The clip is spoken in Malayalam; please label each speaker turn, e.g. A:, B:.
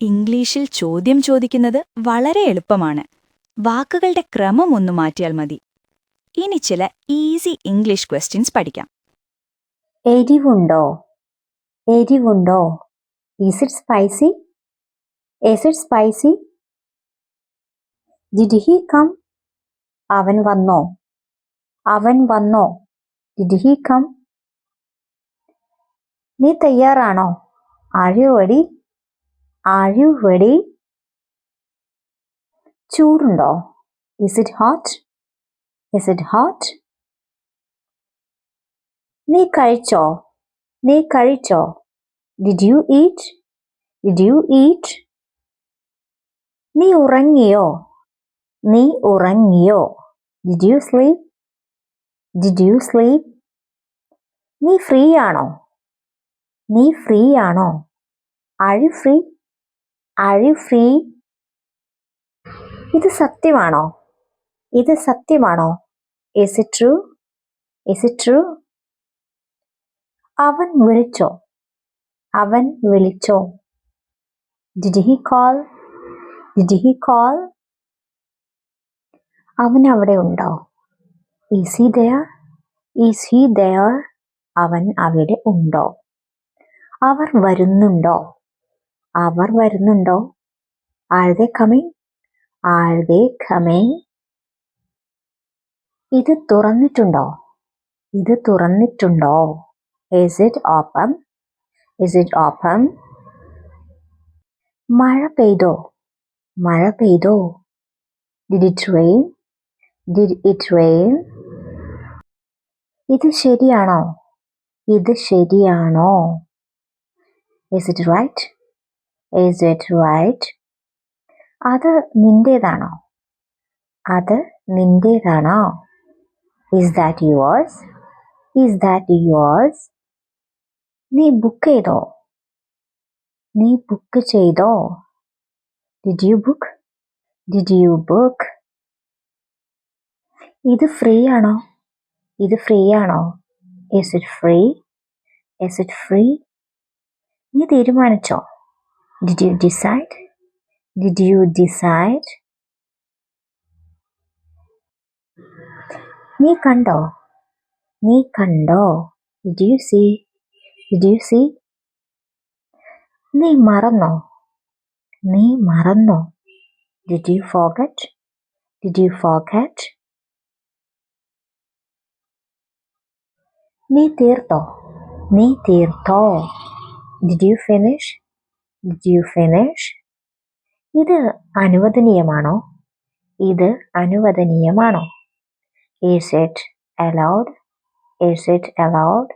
A: ഇംഗ്ലീഷിൽ ചോദ്യം ചോദിക്കുന്നത് വളരെ എളുപ്പമാണ്. വാക്കുകളുടെ ക്രമം ഒന്ന് മാറ്റിയാൽ മതി. ഇനി ചില ഈസി ഇംഗ്ലീഷ് ക്വസ്റ്റ്യൻസ് പഠിക്കാം.
B: എരിവുണ്ടോ? എരിവുണ്ടോ? Is it spicy? Is it spicy? Did he come? അവൻ വന്നോ? അവൻ വന്നോ? Did he come? നീ തയ്യാറാണോ? Are you ready? Are you ready? ചൂടുണ്ടോ? Is it hot? Is it hot? നീ കഴിച്ചോ? നീ കഴിച്ചോ? Did you eat? Did you eat? നീ ഉറങ്ങിയോ? നീ ഉറങ്ങിയോ? Did you sleep? Did you sleep? നീ ഫ്രീ ആണോ? നീ ഫ്രീ ആണോ? Are you free? Are you free? ഇത് സത്യമാണോ? ഇത് സത്യമാണോ? Is it true? Is it true? അവൻ വിളിച്ചോ? അവൻ വിളിച്ചോ? Did he call? Did he call? അവൻ അവിടെ ഉണ്ടോ? Is he there? Is he there? അവൻ അവിടെ ഉണ്ടോ? അവർ വരുന്നുണ്ടോ? അവർ വരുന്നുണ്ടോ? Are they coming? Are they coming? ഇത് തുറന്നിട്ടുണ്ടോ? ഇത് തുറന്നിട്ടുണ്ടോ? Is it open? Is it open? മഴ പെയ്തോ? മഴ പെയ്തോ? Did it rain? Did it rain? ഇത് ശരിയാണോ? ഇത് ശരിയാണോ? Is it right? Is it right? അത് നിന്റേതാണോ? അത് നിന്റേതാണോ? Is that yours? Is that yours? നീ ബുക്ക് ചെയ്തോ? നീ ബുക്ക് ചെയ്തോ? Did you book? Did you book? ഇത് ഫ്രീ ആണോ? ഇത് ഫ്രീ ആണോ? Is it free? Is it free? നീ തീരുമാനിച്ചോ? Did you decide? Did you decide? നീ കണ്ടോ? നീ കണ്ടോ? Did you see? Did you see? നീ മറന്നോ? നീ മറന്നോ? Did you forget? Did you forget? നീ തീർത്തോ? നീ തീർത്തോ? Did you finish? Did you finish? ഇത് അനുവദനീയമാണോ? ഇത് അനുവദനീയമാണോ? Is it allowed? Is it allowed?